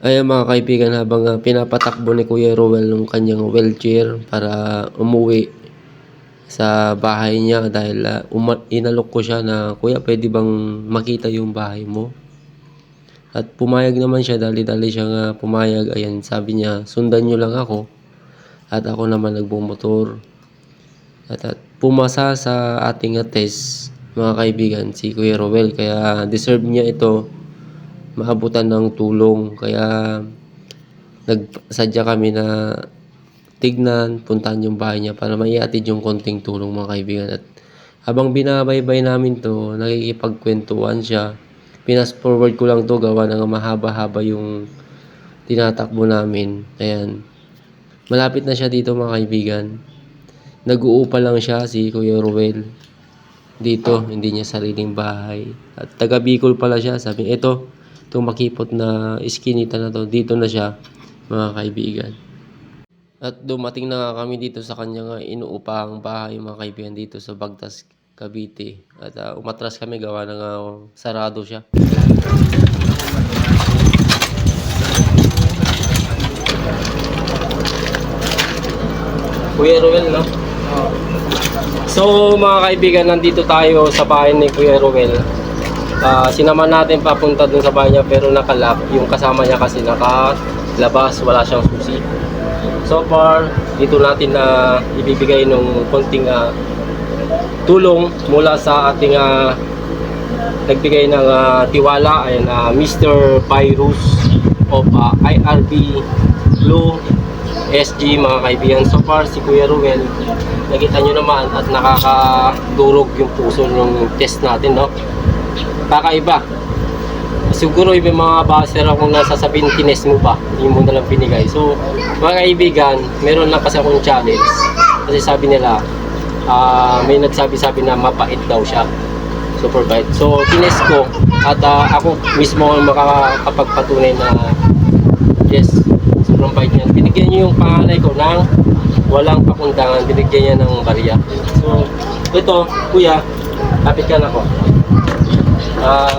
Ayan mga kaibigan, habang pinapatakbo ni Kuya Rowel ng kanyang wheelchair para umuwi sa bahay niya dahil inalok ko siya na, "Kuya, pwede bang makita yung bahay mo?" At pumayag naman siya, dali-dali siyang pumayag. Ayan, sabi niya, "Sundan niyo lang ako." At ako naman nagbumotor. At pumasa sa ating test, mga kaibigan, si Kuya Rowel. Kaya deserve niya ito, maabutan ng tulong. Kaya nagsadya kami na tignan, puntahan yung bahay niya para maihatid yung konting tulong, mga kaibigan. At habang binabaybay namin to, nakikipagkwentuhan siya. Pinas forward ko lang to, gawa ng mahaba-haba yung tinatakbo namin. Ayan. Malapit na siya dito, mga kaibigan. Nag-uupa lang siya, si Kuya Ruel. Dito, hindi niya sariling bahay. At taga Bicol pala siya. Sabi, itong makipot na iskinita na to, dito na siya, mga kaibigan. At dumating na nga kami dito sa kanyang inuupahang bahay, mga kaibigan, dito sa Bagtas, Cavite. At umatras kami, gawa ng sarado siya. Kuya Ruel, no? So mga kaibigan, nandito tayo sa bahay ni Kuya Ruel. Sinama natin papunta dun sa bahay niya, pero nakalap. Yung kasama niya kasi nakalabas, wala siyang susi. So far, dito natin na ibibigay ng konting tulong mula sa ating nagbigay ng tiwala. Ayan, Mr. Virus of IRB Blue SG, mga kaibigan. So far, si Kuya Ruel, nakita nyo naman at nakakadurog yung puso ng test natin, no? Kakaiba. Siguro yung mga baser akong nasasabihin, tines mo pa, yung mo nalang binigay. So mga kaibigan, meron lang kasi akong challenge. Kasi sabi nila, may nagsabi-sabi na mapait daw siya, super bait. So tines ko at ako mismo ang makakapagpatunay na yes, sobrang bait niya. Binigyan niyo yung panganay ko ng walang pakundangan, binigyan niya ng barya. So ito, kuya, lapit ka na ko.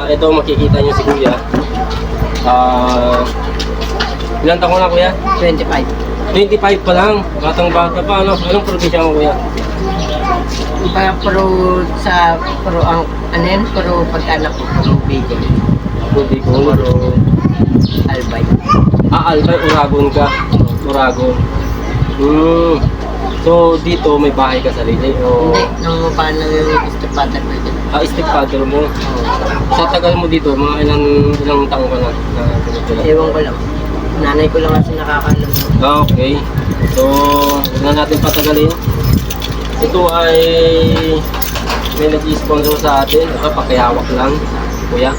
Ito makikita nyo si Kuya. Ilang taon na, Kuya? 25. 25 pa lang. Batang bata pa, ano? Anong probinsya mo, Kuya? Pero pagkanak ko, puro Bicol. Bicol. Puro Albay. Albay, Uragon ka. Uragon. So, dito may bahay ka sarili? O... Hindi, nangungupahan lang yung stepfather ko dito. Stepfather mo? Sa tagal mo dito, mga ilang taong ka na? Ewan ko lang. Nanay ko lang kasi nakakalam. Okay. So, huwag na natin patagalin. Ito ay may nag-sponsor sa atin. Pakihawak lang, Kuya.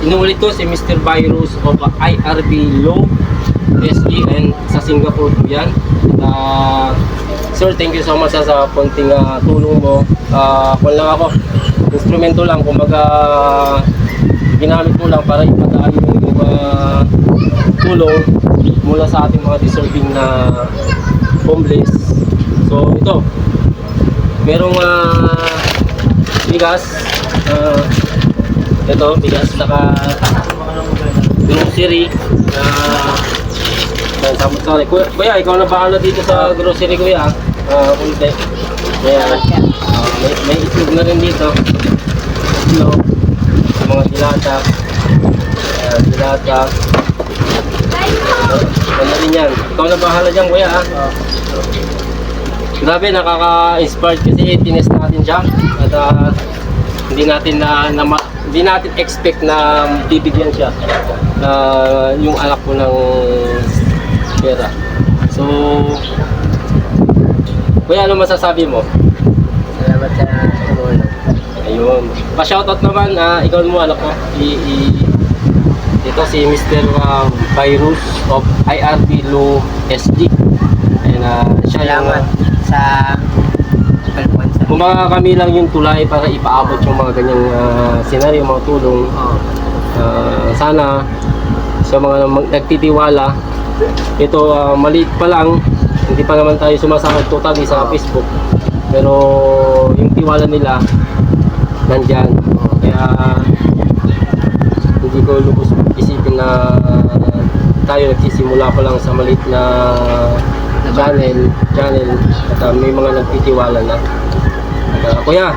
Inuulit ko, si Mr. Virus of IRB Law SE, and sa Singapore po yan. Sir, thank you so much sa konting tulong mo. Kung lang ako, instrumento lang, kumbaga ginamit mo lang para ipadaan yung tulong mula sa ating mga deserving na homeless. So ito, merong bigas, ito bigas, saka grocery. Sorry, Kuya, ikaw na bahala dito sa grocery, Kuya. Kunti. Ayan. May itlog na rin dito. Itlog. Mga dilata. Ayan, dilata. Ano rin yan. Ikaw na bahala dyan, Kuya. Grabe, nakaka-inspired kasi tines natin siya. At hindi natin expect na bibigyan siya yung anak ko ng pera. So, Kuya, ano masasabi mo? Salamat sa tumulong. Ayun. Pa-shoutout naman, ikaw mo anak ko. Ito si Mr. Virus of IRB Law SG. Ayun, Salamat sa palpuan sa... Kumbaga kami lang yung tulay para ipaabot yung mga ganyang senaryo, mga tulong. Sana sa mga nagtitiwala, ito maliit pa lang, hindi pa naman tayo sumasahod totally sa Facebook, pero yung tiwala nila nandyan. Kaya hindi ko lubos isipin na tayo nagsisimula pa lang sa maliit na channel at may mga nagtitiwala na. Kuya,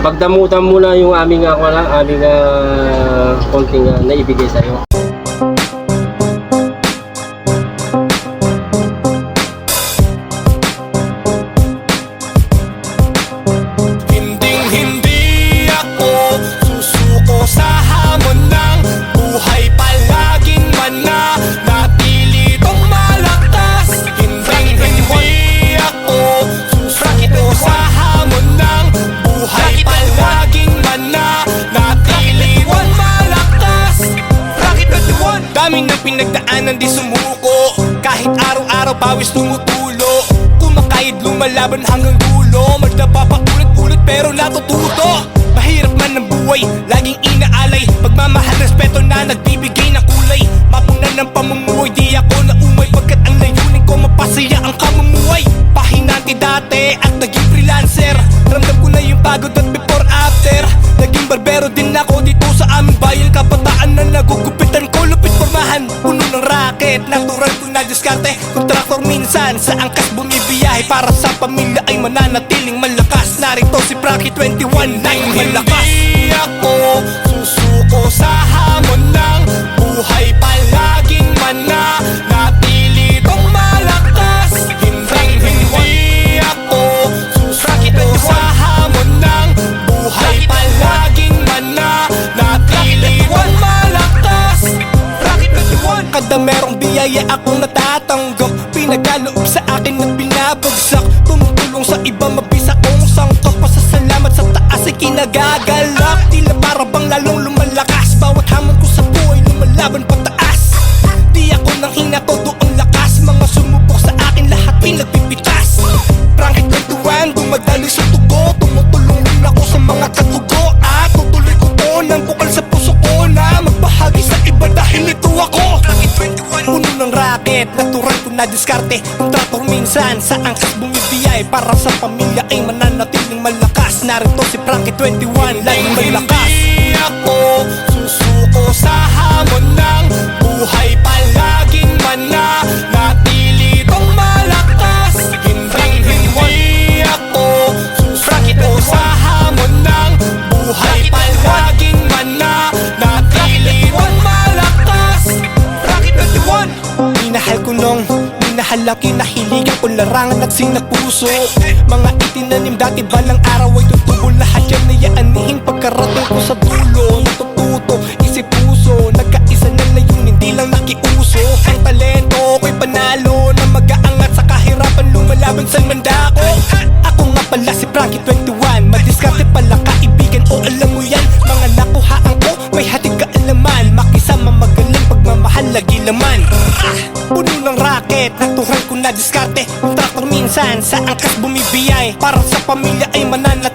pagdamutan muna yung aming konting naibigay sa iyo. Hindi ako susuko sa hamon ng buhay, palaging mananatili tong malakas. Hindi ako susuko sa hamon ng buhay, palaging mananatili tong malakas. Daming nang pinagdaanan di sumuko, kahit araw-araw pawis tumutulo. Kumakayod lumalaban hanggang dulo, magdapa pa ulit-ulit pero natututo. Mahirap man ang buhay, laging inaalay, pagmamahal, respeto na nagbibigay ng kulay. Mapunan ng pamumuhay, di ako naumay, pagkat ang layunin ko mapasaya ang kamumuhay. Pahinanti dati at naging freelancer, ramdam ko na yung pagod at before after. Naging barbero din ako dito sa aming bayan, kabataan na nagugupitan ko, lupit formahan, puno ng racket. Natural ko na diskarte, kontraktor minsan sa angkas bumibiyahe, para sa pamilya ay mananatiling malakas. Narito si Frankie 21 na yung malakas. Hindi ako susuko sa hamon ng buhay, palaging mananatili tong malakas. Hindi ako susuko sa hamon ng buhay, palaging mananatili tong malakas. Kada merong biyaya akong natatanggap, pinagaloob sa akin at binabagsak. Tumutulong sa iba, mabisa kong sangkap, pasasalamat sa taas ay kinagagalak. Tila para bang lalong lumalakas, bawat hamon ko sa buhay lumalaban pataas. Di ako nang hina, todo ang lakas, mga sumubok sa akin lahat pinagpipitas. Frankie 21, dumadali sa tugo, tumutulong rin ako sa mga katugo. At tutuloy ko to ng bukal sa puso ko, na magbahagi sa iba dahil ito ako. Puno ng racket, natural ko na diskarte, kontraktor minsan sa angkas bumibiyay, para sa pamilya ay mananatiling malakas. Narito si Frankie 21, laging malakas. Hindi ako susuko sa hamon ng buhay, palaging mananatili tong malakas. Hindi ako susuko sa hamon ng buhay, palaging mananatili tong malakas. Minahal ko nung minahal ang kinahiligan ko, larangan at sinapuso. Mga itinanim dati balang araw ay tutubo, lahat yan na yaanihin pagkarating ko sa dulo. Natututo, isip puso, nagkaisa na layunin, hindi lang nakiuso. Ang talento ko'y panalo, na mag-aangat sa kahirapan, lumalaban sa mandako. Ako nga pala si Frankie 21, madiskarte pala kaibigan, o alam mo yan, mga nakuhaan ko, may hatid kaalaman, makisama magaling, pagmamahal lagi laman. Puno ng racket, natural ko na diskarte, kontraktor minsan sa angkas bumibiyay, para sa pamilya ay mananatili